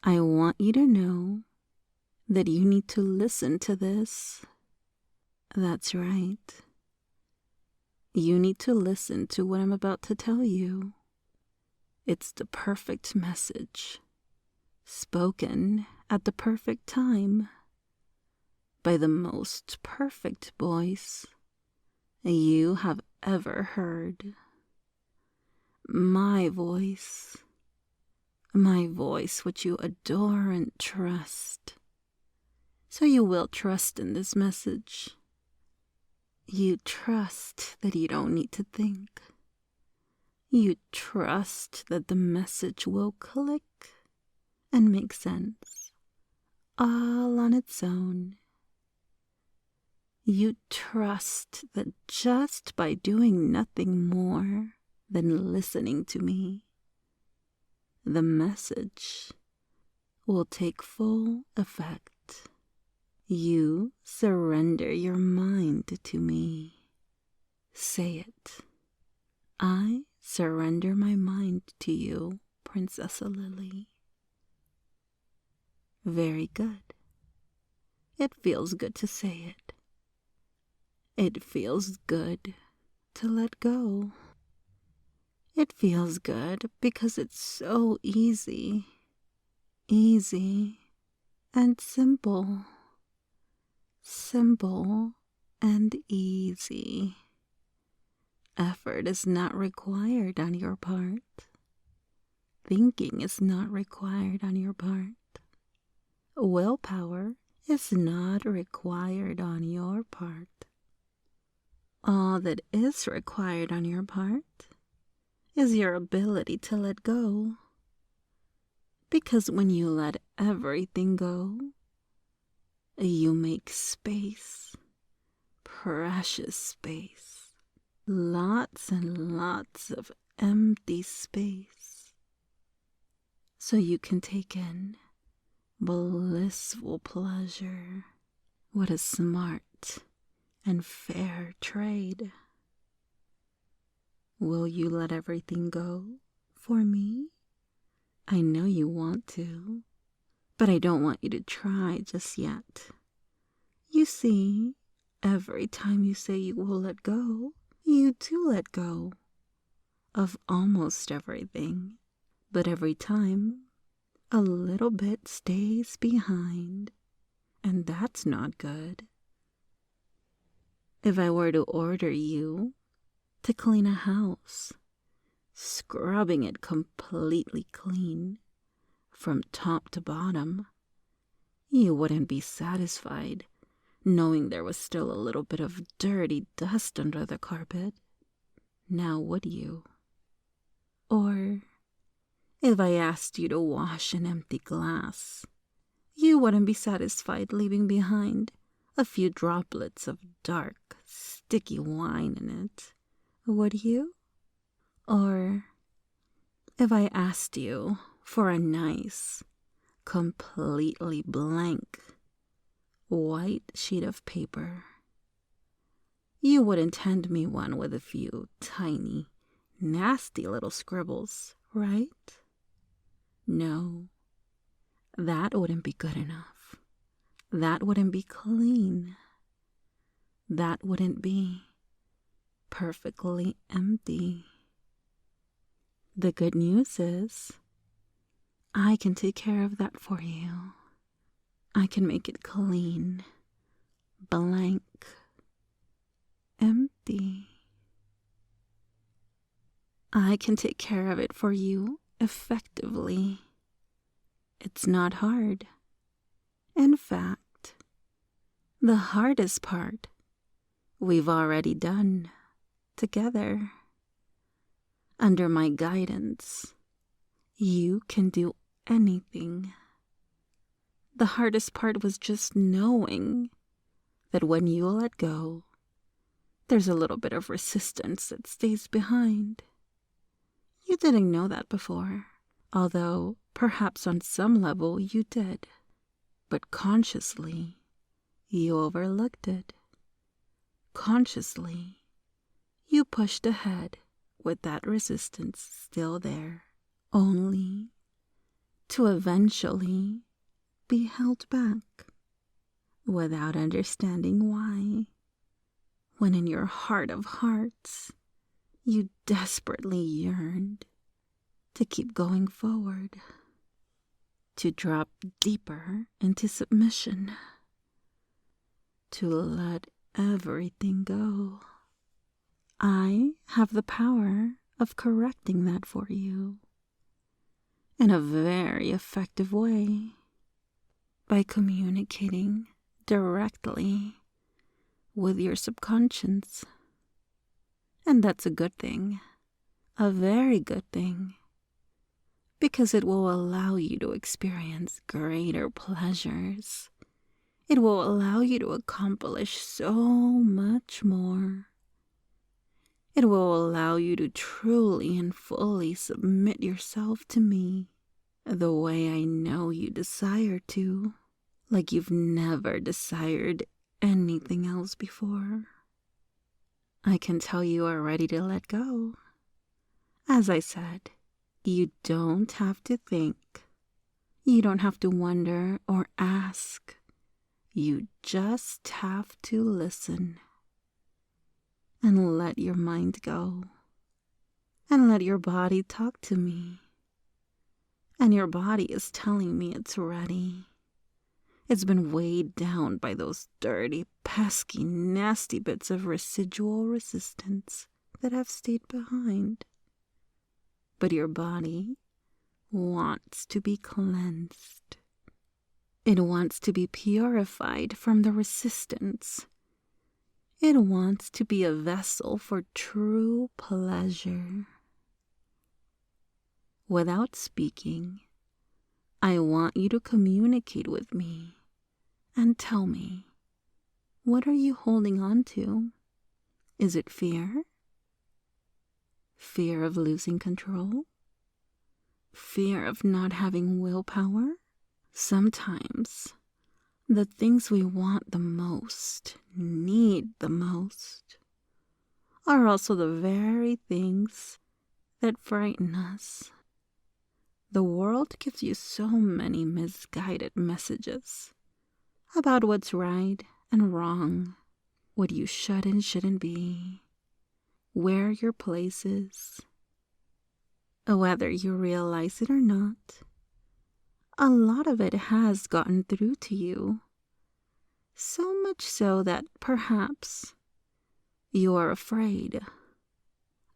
I want you to know that you need to listen to this. That's right. You need to listen to what I'm about to tell you. It's the perfect message, spoken at the perfect time, by the most perfect voice you have ever heard. My voice which you adore and trust. So you will trust in this message. You trust that you don't need to think. You trust that the message will click and make sense, all on its own. You trust that just by doing nothing more than listening to me, the message will take full effect. You surrender your mind to me. Say it. I surrender my mind to you, Princessa Lily. Very good. It feels good to say it. It feels good to let go. It feels good because it's so easy. Easy and simple. Simple and easy. Effort is not required on your part. Thinking is not required on your part. Willpower is not required on your part. All that is required on your part is your ability to let go. Because when you let everything go, you make space, precious space, lots and lots of empty space, so you can take in blissful pleasure. What a smart and fair trade. Will you let everything go for me? I know you want to, but I don't want you to try just yet. You see, every time you say you will let go, you do let go of almost everything. But every time, a little bit stays behind, and that's not good. If I were to order you to clean a house, scrubbing it completely clean from top to bottom, you wouldn't be satisfied knowing there was still a little bit of dirty dust under the carpet. Now would you? Or if I asked you to wash an empty glass, you wouldn't be satisfied leaving behind a few droplets of dark, sticky wine in it, would you? Or if I asked you for a nice, completely blank, white sheet of paper, you wouldn't hand me one with a few tiny, nasty little scribbles, right? No, that wouldn't be good enough. That wouldn't be clean. That wouldn't be perfectly empty. The good news is, I can take care of that for you. I can make it clean, blank, empty. I can take care of it for you effectively. It's not hard. In fact, the hardest part we've already done together. Under my guidance, you can do anything. The hardest part was just knowing that when you let go, there's a little bit of resistance that stays behind. You didn't know that before, although perhaps on some level you did. But consciously, you overlooked it. Consciously, you pushed ahead with that resistance still there. Only to eventually be held back without understanding why, when in your heart of hearts you desperately yearned to keep going forward, to drop deeper into submission, to let everything go. I have the power of correcting that for you in a very effective way by communicating directly with your subconscious. And that's a good thing, a very good thing, because it will allow you to experience greater pleasures. It will allow you to accomplish so much more. It will allow you to truly and fully submit yourself to me the way I know you desire to, like you've never desired anything else before. I can tell you are ready to let go. As I said, you don't have to think. You don't have to wonder or ask. You just have to listen and let your mind go and let your body talk to me. And your body is telling me it's ready. It's been weighed down by those dirty, pesky, nasty bits of residual resistance that have stayed behind. But your body wants to be cleansed. It wants to be purified from the resistance. It wants to be a vessel for true pleasure. Without speaking, I want you to communicate with me and tell me, what are you holding on to? Is it fear? Fear of losing control? Fear of not having willpower? Sometimes the things we want the most, need the most, are also the very things that frighten us. The world gives you so many misguided messages about what's right and wrong, what you should and shouldn't be, where your place is. Whether you realize it or not, a lot of it has gotten through to you. So much so that perhaps you are afraid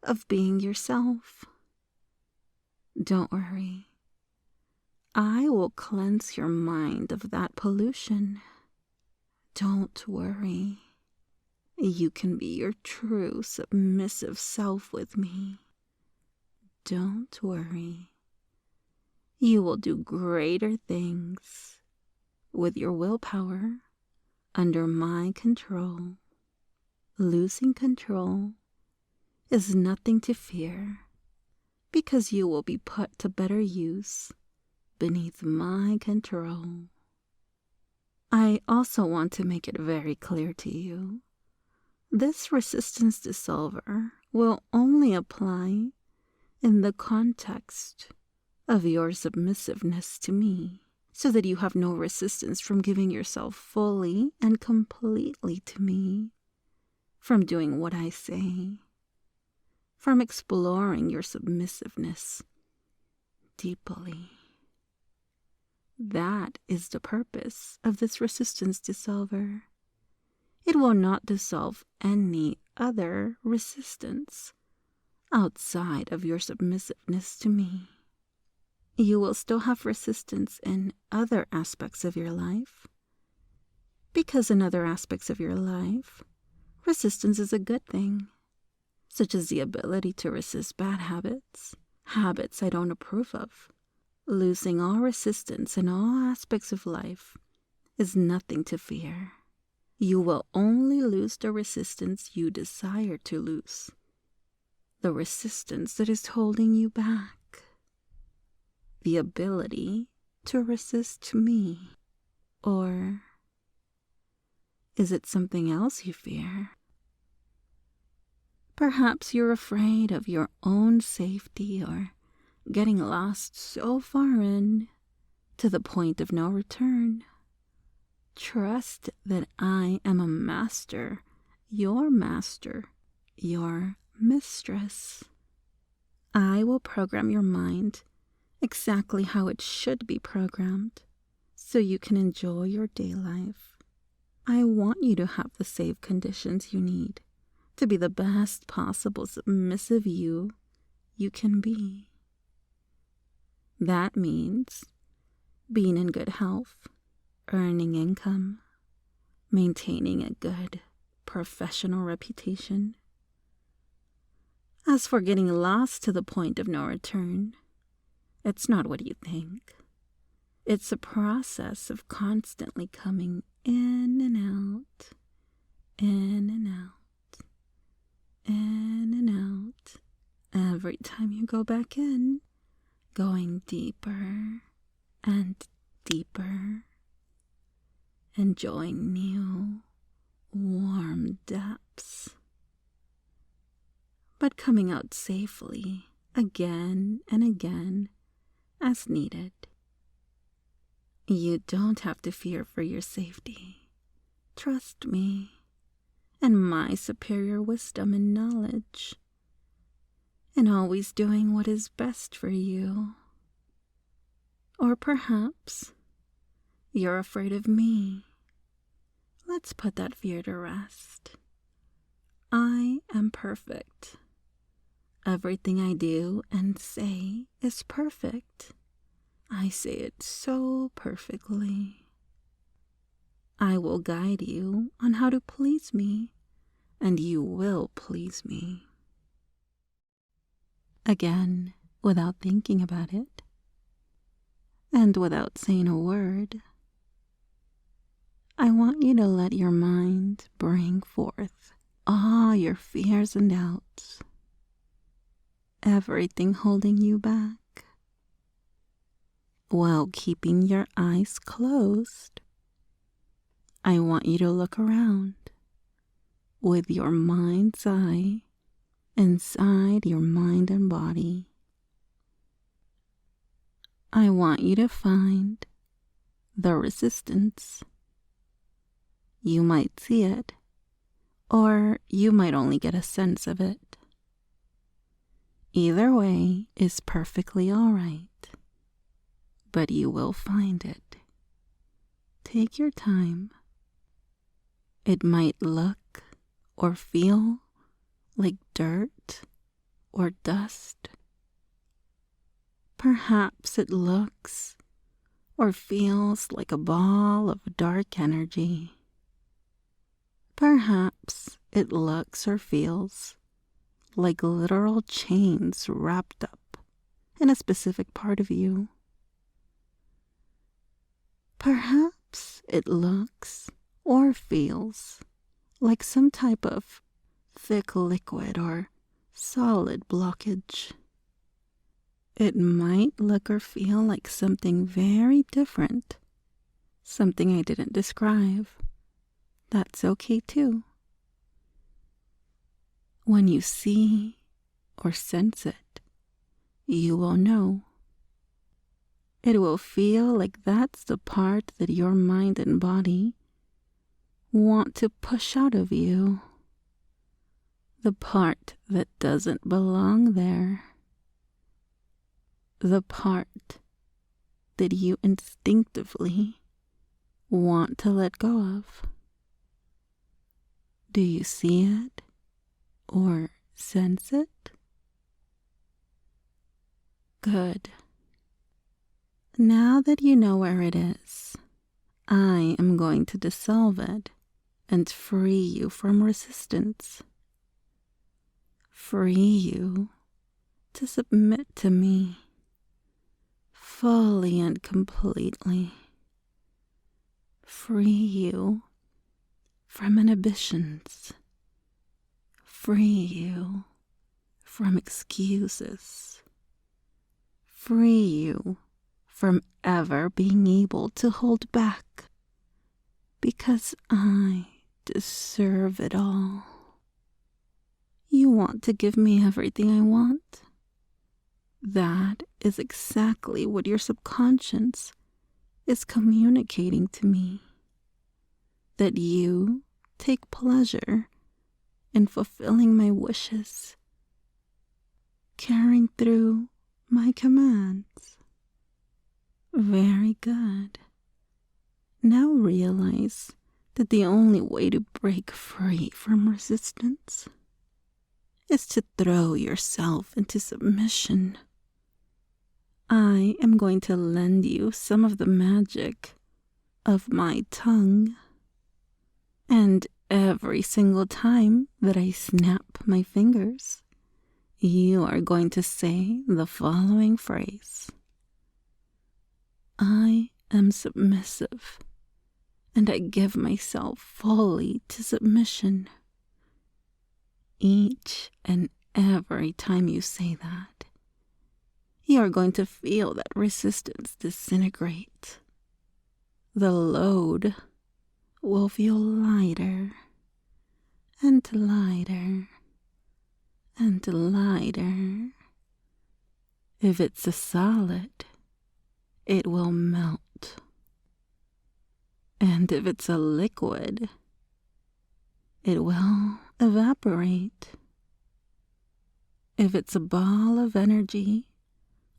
of being yourself. Don't worry. I will cleanse your mind of that pollution. Don't worry. You can be your true submissive self with me. Don't worry. You will do greater things with your willpower under my control. Losing control is nothing to fear, because you will be put to better use beneath my control. I also want to make it very clear to you, this resistance dissolver will only apply in the context of your submissiveness to me, so that you have no resistance from giving yourself fully and completely to me, from doing what I say, from exploring your submissiveness deeply. That is the purpose of this resistance dissolver. It will not dissolve any other resistance outside of your submissiveness to me. You will still have resistance in other aspects of your life, because in other aspects of your life, resistance is a good thing, such as the ability to resist bad habits, habits I don't approve of. Losing all resistance in all aspects of life is nothing to fear. You will only lose the resistance you desire to lose, the resistance that is holding you back, the ability to resist me. Or is it something else you fear? Perhaps you're afraid of your own safety, or getting lost so far in to the point of no return. Trust that I am a master, your mistress. I will program your mind exactly how it should be programmed so you can enjoy your day life. I want you to have the safe conditions you need to be the best possible submissive you can be. That means being in good health, earning income, maintaining a good professional reputation. As for getting lost to the point of no return, it's not what you think. It's a process of constantly coming in and out, in and out, in and out. Every time you go back in, going deeper and deeper, enjoying new, warm depths, but coming out safely again and again as needed. You don't have to fear for your safety. Trust me and my superior wisdom and knowledge, and always doing what is best for you. Or perhaps you're afraid of me. Let's put that fear to rest. I am perfect. Everything I do and say is perfect. I say it so perfectly. I will guide you on how to please me, and you will please me. Again, without thinking about it, and without saying a word, I want you to let your mind bring forth all your fears and doubts, everything holding you back, while keeping your eyes closed. I want you to look around with your mind's eye inside your mind and body. I want you to find the resistance. You might see it, or you might only get a sense of it. Either way is perfectly all right, but you will find it. Take your time. It might look or feel like dirt or dust. Perhaps it looks or feels like a ball of dark energy. Perhaps it looks or feels like literal chains wrapped up in a specific part of you. Perhaps it looks or feels like some type of thick liquid or solid blockage. It might look or feel like something very different, something I didn't describe. That's okay too. When you see or sense it, you will know. It will feel like that's the part that your mind and body want to push out of you, the part that doesn't belong there, the part that you instinctively want to let go of. Do you see it or sense it? Good. Now that you know where it is, I am going to dissolve it and free you from resistance. Free you to submit to me fully and completely. Free you from inhibitions. Free you from excuses. Free you from ever being able to hold back, because I deserve it all. You want to give me everything I want? That is exactly what your subconscious is communicating to me that you take pleasure in fulfilling my wishes, carrying through my commands. Very good. Now realize that the only way to break free from resistance is to throw yourself into submission. I am going to lend you some of the magic of my tongue, and every single time that I snap my fingers, you are going to say the following phrase: I am submissive, and I give myself fully to submission. Each and every time you say that, you are going to feel that resistance disintegrate. The load will feel lighter and lighter and lighter. If it's a solid, it will melt. And if it's a liquid, it will evaporate. If it's a ball of energy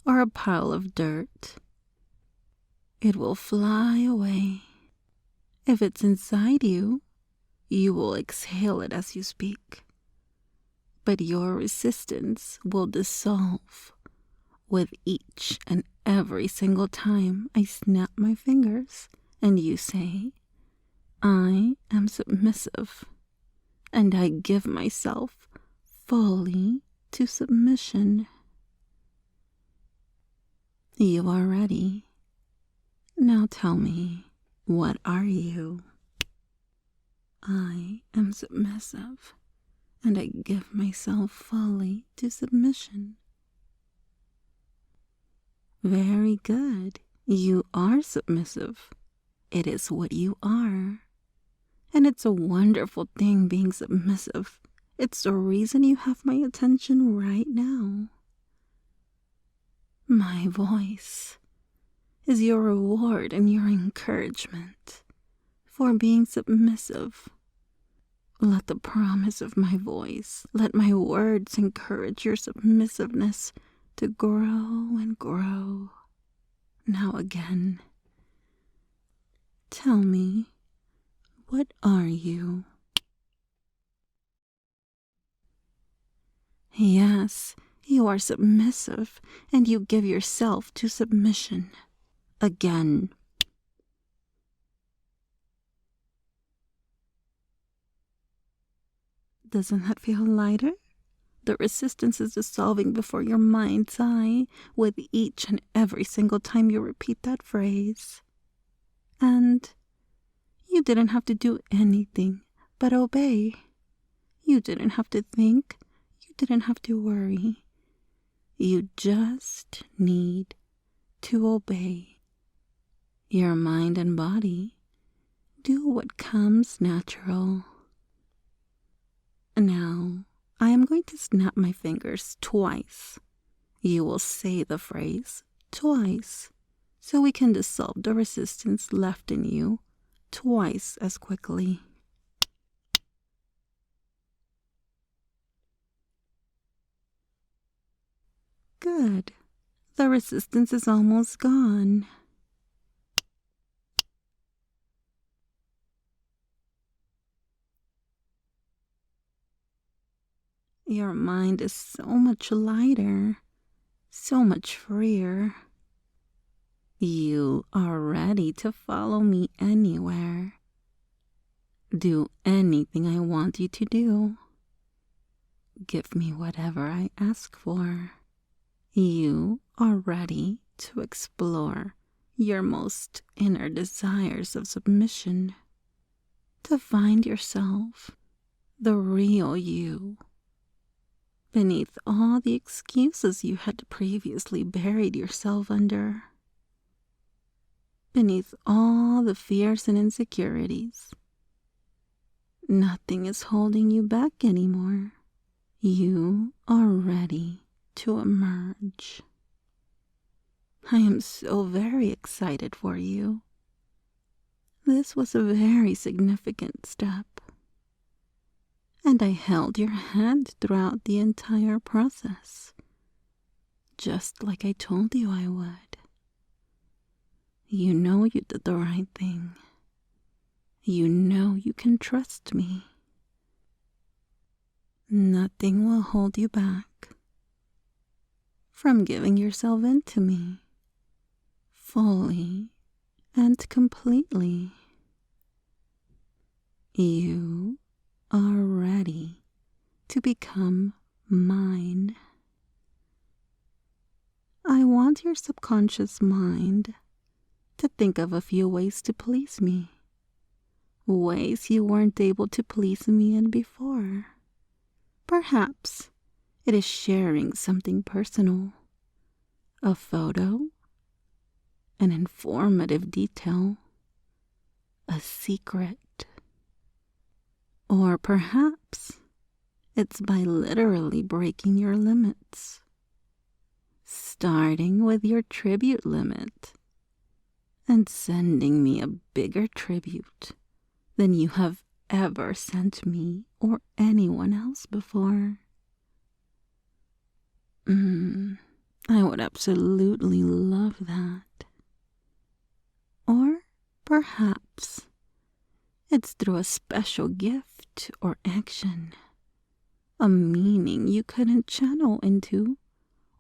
or a pile of dirt, it will fly away. If it's inside you, you will exhale it as you speak. But your resistance will dissolve with each and every single time I snap my fingers and you say, I am submissive, and I give myself fully to submission. You are ready. Now tell me, what are you? I am submissive, and I give myself fully to submission. Very good. You are submissive. It is what you are. And it's a wonderful thing being submissive. It's the reason you have my attention right now. My voice is your reward and your encouragement for being submissive. Let the promise of my voice, let my words encourage your submissiveness to grow and grow. Now again, tell me, what are you? Yes, you are submissive, and you give yourself to submission. Again. Doesn't that feel lighter? The resistance is dissolving before your mind's eye with each and every single time you repeat that phrase. And you didn't have to do anything but obey. You didn't have to think. You didn't have to worry. You just need to obey. Your mind and body do what comes natural. Now, I am going to snap my fingers twice. You will say the phrase twice, so we can dissolve the resistance left in you twice as quickly. Good. The resistance is almost gone. Your mind is so much lighter, so much freer. You are ready to follow me anywhere. Do anything I want you to do. Give me whatever I ask for. You are ready to explore your most inner desires of submission, to find yourself, the real you, beneath all the excuses you had previously buried yourself under, beneath all the fears and insecurities. Nothing is holding you back anymore. You are ready to emerge. I am so very excited for you. This was a very significant step, and I held your hand throughout the entire process, just like I told you I would. You know you did the right thing. You know you can trust me. Nothing will hold you back from giving yourself in to me, fully and completely. You are ready to become mine. I want your subconscious mind to think of a few ways to please me, ways you weren't able to please me in before. Perhaps it is sharing something personal, a photo, an informative detail, a secret. Or perhaps it's by literally breaking your limits, starting with your tribute limit and sending me a bigger tribute than you have ever sent me or anyone else before. I would absolutely love that. Or perhaps it's through a special gift or action, a meaning you couldn't channel into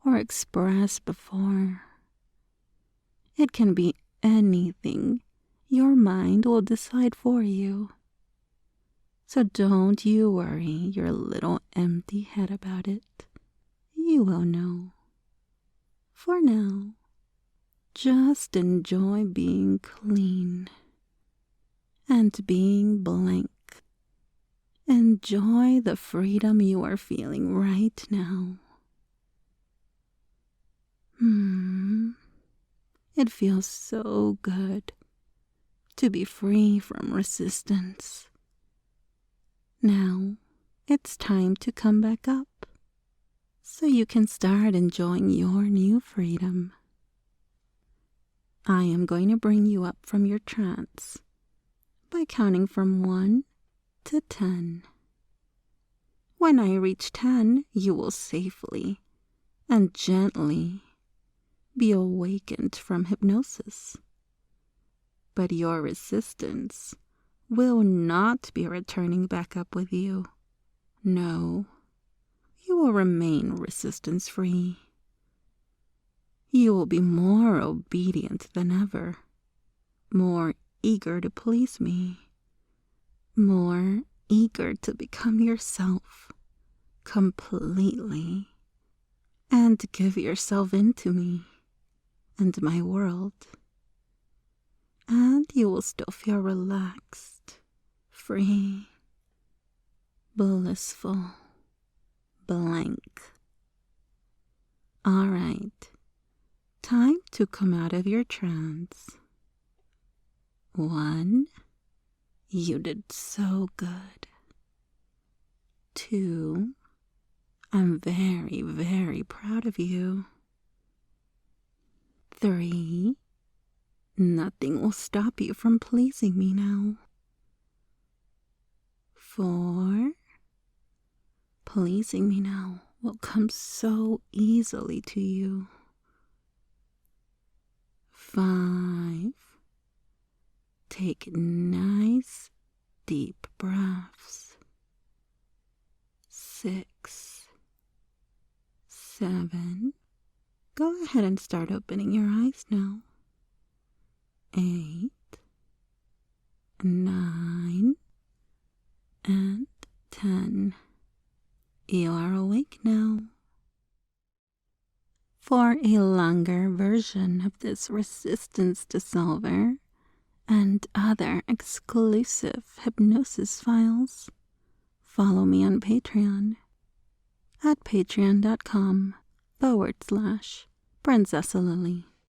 or express before. It can be anything your mind will decide for you. So don't you worry your little empty head about it. You will know. For now, just enjoy being clean and being blank. Enjoy the freedom you are feeling right now. It feels so good to be free from resistance. Now, it's time to come back up so you can start enjoying your new freedom. I am going to bring you up from your trance by counting from 1 to 10. When I reach 10, you will safely and gently be awakened from hypnosis. But your resistance will not be returning back up with you. No, you will remain resistance-free. You will be more obedient than ever, more eager to please me, more eager to become yourself completely and give yourself into me and my world. And you will still feel relaxed, free, blissful, blank. All right, time to come out of your trance. 1, you did so good. 2, I'm very, very proud of you. 3, nothing will stop you from pleasing me now. 4, pleasing me now will come so easily to you. 5, take nice, deep breaths. 6, 7, go ahead and start opening your eyes now. 8, 9, and 10. You are awake now. For a longer version of this resistance dissolver and other exclusive hypnosis files, follow me on Patreon at patreon.com/PrincessLily.